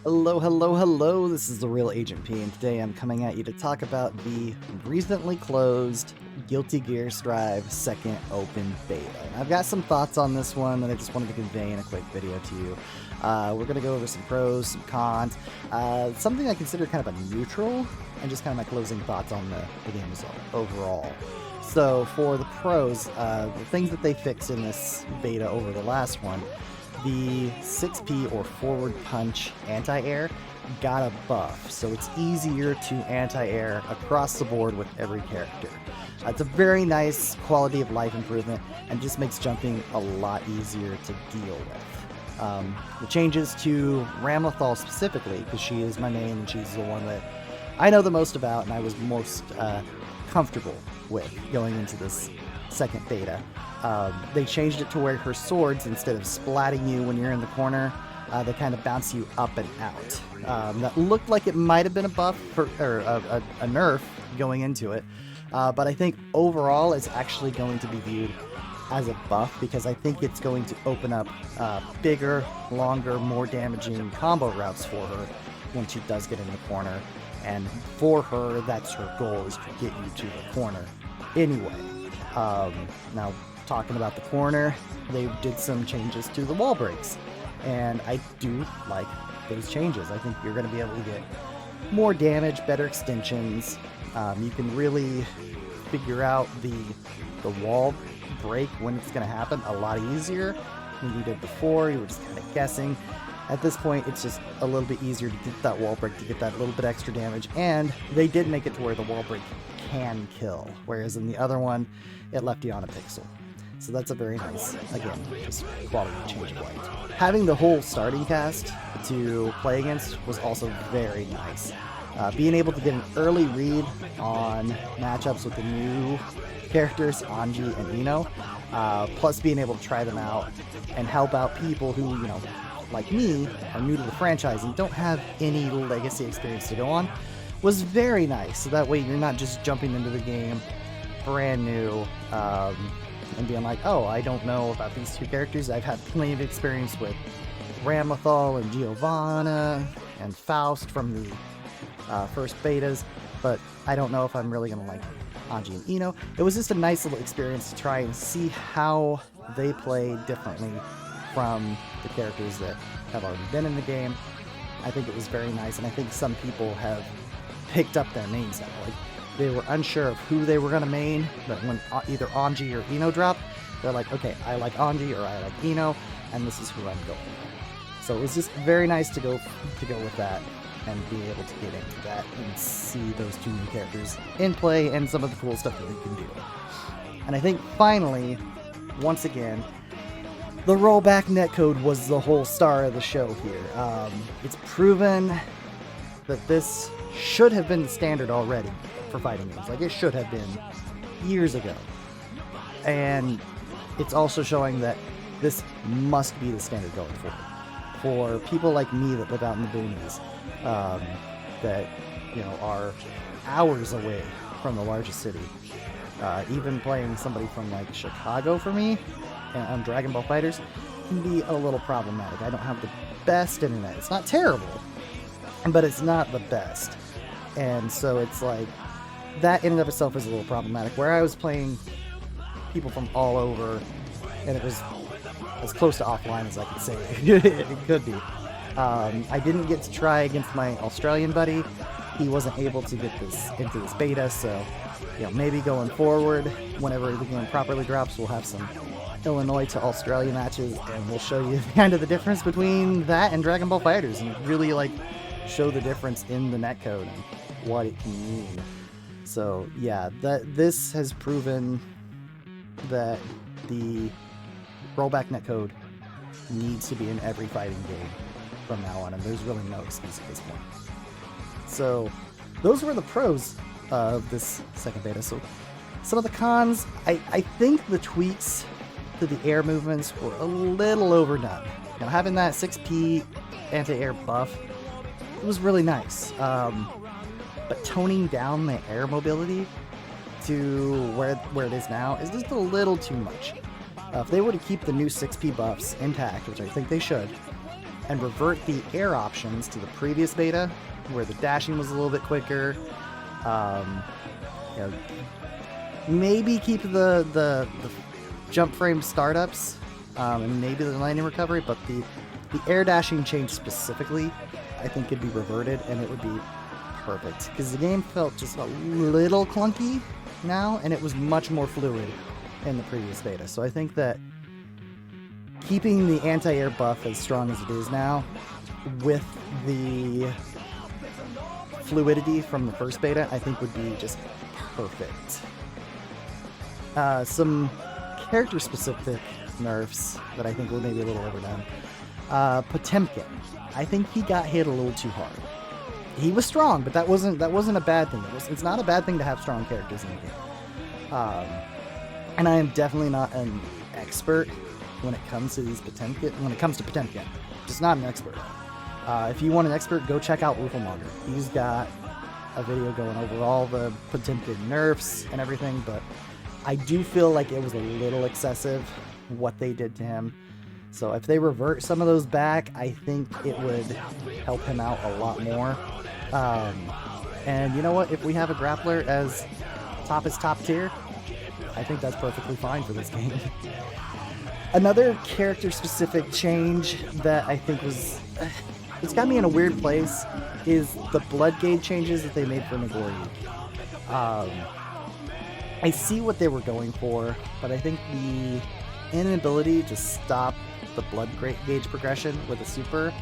Hello, hello, hello. This is the Real Agent P, and today I'm coming at you to talk about the recently closed Guilty Gear Strive second open beta. And I've got some thoughts on this one that I just wanted to convey in a quick video to you. We're going to go over some pros, some cons, something I consider kind of a neutral, and just kind of my closing thoughts on the game as overall. So for the pros, the things that they fixed in this beta over the last one, the 6P or forward punch anti-air got a buff, so it's easier to anti-air across the board with every character. It's a very nice quality of life improvement and just makes jumping a lot easier to deal with. The changes to Ramlethal specifically, because she is my main and she's the one that I know the most about and I was most comfortable with going into this second beta. They changed it to where her swords, instead of splatting you when you're in the corner, they kind of bounce you up and out. That looked like it might have been a buff or a nerf going into it, but I think overall it's actually going to be viewed as a buff because I think it's going to open up bigger, longer, more damaging combo routes for her when she does get in the corner. And for her, that's her goal, is to get you to the corner anyway. Now, talking about the corner, they did some changes to the wall breaks, and I do like those changes. I think you're going to be able to get more damage, better extensions. You can really figure out the wall break when it's going to happen a lot easier than you did before. You were just kind of guessing. At this point, it's just a little bit easier to get that wall break, to get that little bit extra damage, and they did make it to where the wall break can kill, whereas in the other one, it left you on a pixel. So that's a very nice, again, just quality change of light. Having the whole starting cast to play against was also very nice. Being able to get an early read on matchups with the new characters, Anji and Ino, plus being able to try them out and help out people who, like me, are new to the franchise and don't have any legacy experience to go on, was very nice. So that way you're not just jumping into the game brand new and being like, oh, I don't know about these two characters. I've had plenty of experience with Ramlethal and Giovanna and Faust from the first betas, but I don't know if I'm really going to like Anji and Ino. It was just a nice little experience to try and see how they play differently from the characters that have already been in the game. I think it was very nice, and I think some people have picked up their mains now. Like, they were unsure of who they were going to main, but when either Anji or Ino dropped, they're like, okay, I like Anji or I like Ino, and this is who I'm going with. So it was just very nice to go with that and be able to get into that and see those two new characters in play and some of the cool stuff that they can do. And I think finally, once again, the rollback netcode was the whole star of the show here. It's proven that this should have been the standard already for fighting games. Like, it should have been years ago. And it's also showing that this must be the standard going forward. For people like me that live out in the boonies, that, are hours away from the largest city. Even playing somebody from, like, Chicago for me, on Dragon Ball FighterZ, can be a little problematic. I don't have the best internet. It's not terrible, but it's not the best. And so it's like, that in and of itself is a little problematic. Where I was playing people from all over, and it was as close to offline as I could say it could be. I didn't get to try against my Australian buddy. He wasn't able to get into this beta, so maybe going forward, whenever the game properly drops, we'll have some Illinois to Australia matches, and we'll show you kind of the difference between that and Dragon Ball FighterZ, and really show the difference in the netcode and what it can mean. So yeah, this has proven that the rollback netcode needs to be in every fighting game from now on, and there's really no excuse at this point. So those were the pros of this second beta. So some of the cons, I think the tweaks to the air movements were a little overdone. Having that 6P anti-air buff, it was really nice. But toning down the air mobility to where it is now is just a little too much. If they were to keep the new 6P buffs intact, which I think they should, and revert the air options to the previous beta, where the dashing was a little bit quicker. You know, maybe keep the jump frame startups, and maybe the landing recovery, but the air dashing change specifically, I think could be reverted, and it would be perfect, because the game felt just a little clunky now, and it was much more fluid in the previous beta. So I think that keeping the anti-air buff as strong as it is now, with the fluidity from the first beta, I think would be just perfect. Some character-specific nerfs that I think were maybe a little overdone. Potemkin, I think he got hit a little too hard. He was strong, but that wasn't a bad thing. It's not a bad thing to have strong characters in the game. And I am definitely not an expert when it comes to these Potemkin. When it comes to Potemkin, just not an expert. If you want an expert, go check out Wolfemonger. He's got a video going over all the Potemkin nerfs and everything, but I do feel like it was a little excessive what they did to him. So if they revert some of those back, I think it would help him out a lot more. And you know what? If we have a grappler as top tier, I think that's perfectly fine for this game. Another character-specific change that I think was... it's got me in a weird place, is the blood gauge changes that they made for Nagori. I see what they were going for, but I think the inability to stop the blood gauge progression with a super,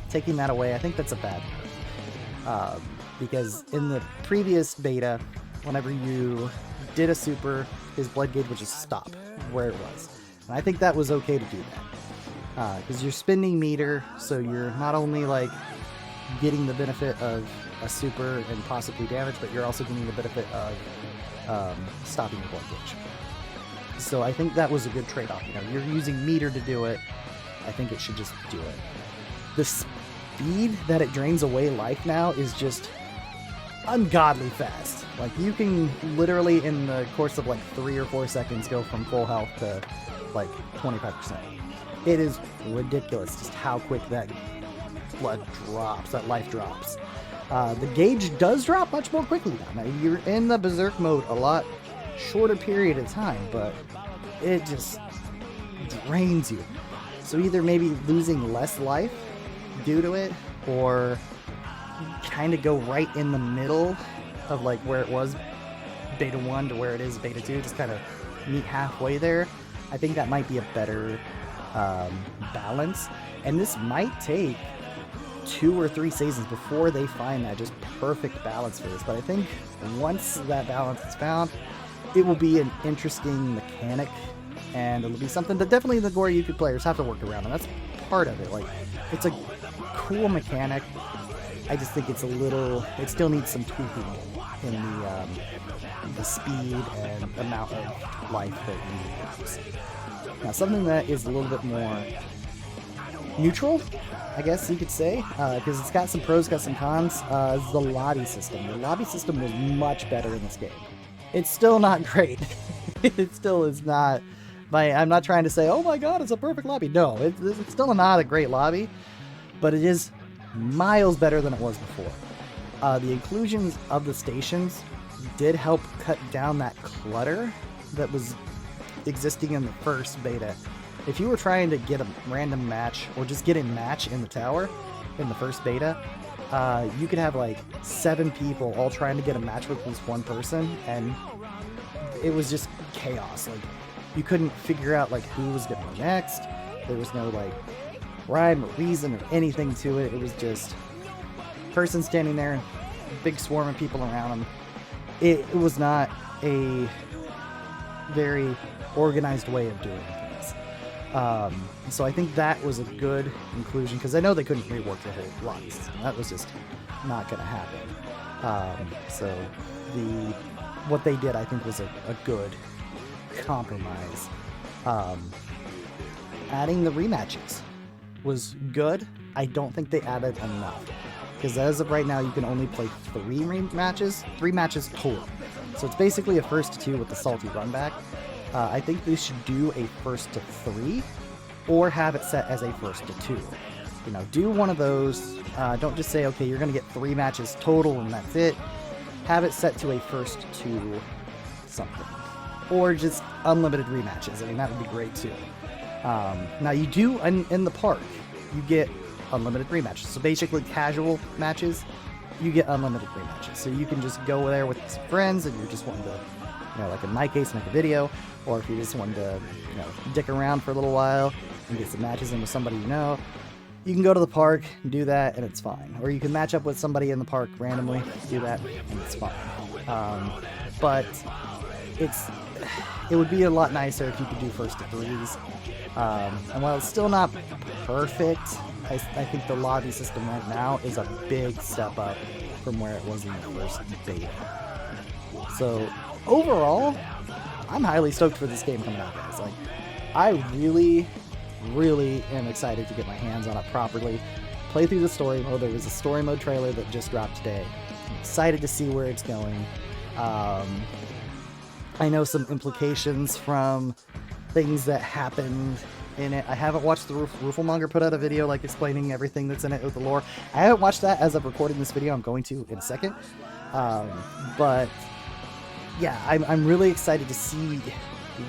taking that away, I think that's a bad move. Because in the previous beta, whenever you did a super, his blood gauge would just stop where it was. And I think that was okay to do that. Because you're spending meter, so you're not only like getting the benefit of a super and possibly damage, but you're also getting the benefit of stopping the blood gauge. So I think that was a good trade-off. You know, you're using meter to do it. I think it should just do it. The speed that it drains away life now is just ungodly fast. Like, you can literally, in the course of like 3 or 4 seconds, go from full health to like 25%. It is ridiculous just how quick that blood drops, that life drops. The gauge does drop much more quickly now. Now, you're in the Berserk mode a lot shorter period of time, but it just drains you. So either maybe losing less life due to it, or kind of go right in the middle of like where it was beta 1 to where it is beta 2, just kind of meet halfway there. I think that might be a better balance, and this might take 2 or 3 seasons before they find that just perfect balance for this. But I think once that balance is found, it will be an interesting mechanic, and it'll be something that definitely the Nagori Yuki players have to work around, and that's part of it. Like, it's a cool mechanic. I just think it's a little, it still needs some tweaking in the speed and amount of life that you use. Now, something that is a little bit more neutral, I guess you could say, because it's got some pros, got some cons, is the lobby system. The lobby system was much better in this game. It's still not great. It still is not. I'm not trying to say, oh my god, it's a perfect lobby. No, it's still not a great lobby, but it is miles better than it was before. The inclusions of the stations did help cut down that clutter that was existing in the first beta. If you were trying to get a random match, or just get a match in the tower in the first beta, you could have like 7 people all trying to get a match with this one person, and it was just chaos. Like, you couldn't figure out like who was gonna go next. There was no like rhyme or reason or anything to it. It was just person standing there, big swarm of people around him. It was not a very organized way of doing things. So I think that was a good inclusion, because I know they couldn't rework the whole lobby system. That was just not going to happen. So what they did, I think, was a good compromise. Adding the rematches was good. I don't think they added enough, because as of right now, you can only play 3 matches total. So it's basically a 1st to 2 with the salty run back. I think they should do a 1st to 3, or have it set as a first to 2. You know, do one of those. Don't just say, okay, you're going to get 3 matches total and that's it. Have it set to a first to something. Or just unlimited rematches. I mean, that would be great too. Now, you do, in the park, you get unlimited rematches. So basically, casual matches, you get unlimited rematches. So you can just go there with some friends and you're just wanting to, you know, like in my case, make a video. Or if you just wanted to, you know, dick around for a little while and get some matches in with somebody you know, you can go to the park and do that, and it's fine. Or you can match up with somebody in the park randomly, do that, and it's fine. But it would be a lot nicer if you could do first to 3s. And while it's still not perfect, I think the lobby system right now is a big step up from where it was in the first beta. So overall, I'm highly stoked for this game coming out, guys. Like, I really am excited to get my hands on it properly. Play through the story mode. There was a story mode trailer that just dropped today. I'm excited to see where it's going. I know some implications from things that happened in it. I haven't watched the Rooflemonger put out a video like explaining everything that's in it with the lore. I haven't watched that as of recording this video. I'm going to in a second. But yeah, I'm really excited to see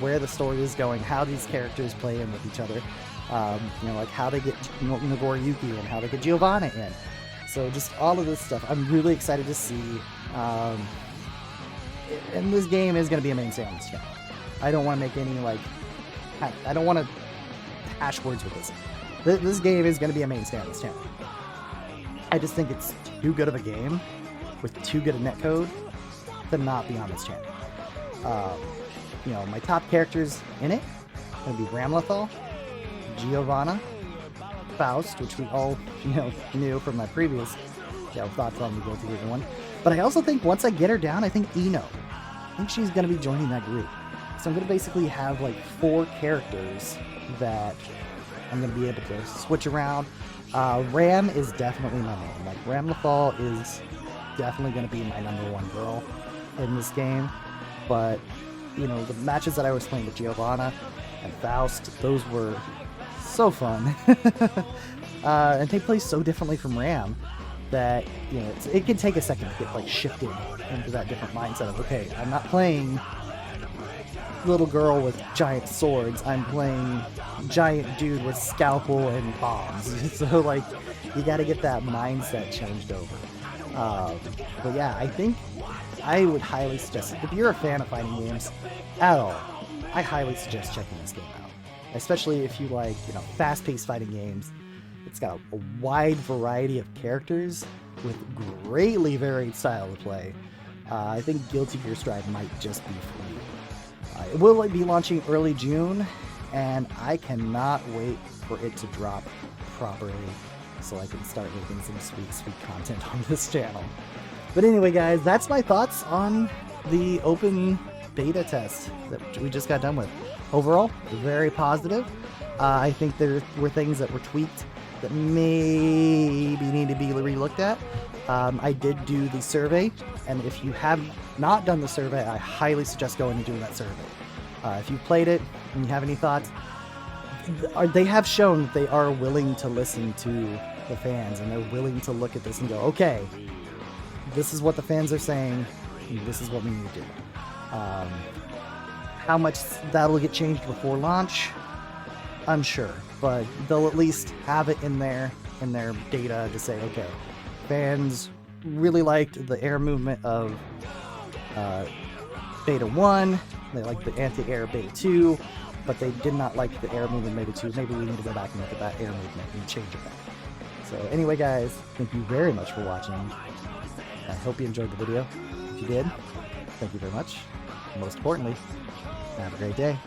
where the story is going, how these characters play in with each other. You know, like how they get Nagoriyuki and how they get Giovanna in. So just all of this stuff, I'm really excited to see. And this game is going to be a mainstay on this channel. I don't want to make any, like, I don't want to hash words with this. This game is going to be a mainstay on this channel. I just think it's too good of a game with too good a netcode to not be on this channel. You know, my top characters in it are going to be Ramlethal, Giovanna, Faust, which we all, you know, knew from my previous, you know, thoughts on the Guilty Gear one. But I also think once I get her down, I think Ino. I think she's going to be joining that group. So I'm going to basically have like 4 characters that I'm going to be able to switch around. Ram is definitely my main. Like, Ramlethal is definitely going to be my #1 girl in this game. But, you know, the matches that I was playing with Giovanna and Faust, those were so fun. And they play so differently from Ram that, you know, it can take a second to get, like, shifted into that different mindset of, okay, I'm not playing little girl with giant swords, I'm playing giant dude with scalpel and bombs. So, like, you gotta get that mindset changed over. But yeah, I think I would highly suggest, if you're a fan of fighting games at all, I highly suggest checking this game out. Especially if you like, you know, fast-paced fighting games. It's got a wide variety of characters with greatly varied style to play. I think Guilty Gear Strive might just be for you. It will be launching early June, and I cannot wait for it to drop properly so I can start making some sweet content on this channel. But anyway, guys, that's my thoughts on the open beta test that we just got done with. Overall, very positive. I think there were things that were tweaked that maybe need to be relooked at. I did do the survey, and if you have not done the survey, I highly suggest going and doing that survey. If you've played it and you have any thoughts, they have shown that they are willing to listen to the fans, and they're willing to look at this and go, okay, this is what the fans are saying, and this is what we need to do. How much that'll get changed before launch, unsure, but they'll at least have it in their data to say, okay, fans really liked the air movement of Beta 1, they liked the anti-air Beta 2, but they did not like the air movement Beta 2. Maybe we need to go back and look at that air movement and change it back. So anyway, guys, thank you very much for watching. I hope you enjoyed the video. If you did, thank you very much. And most importantly, have a great day.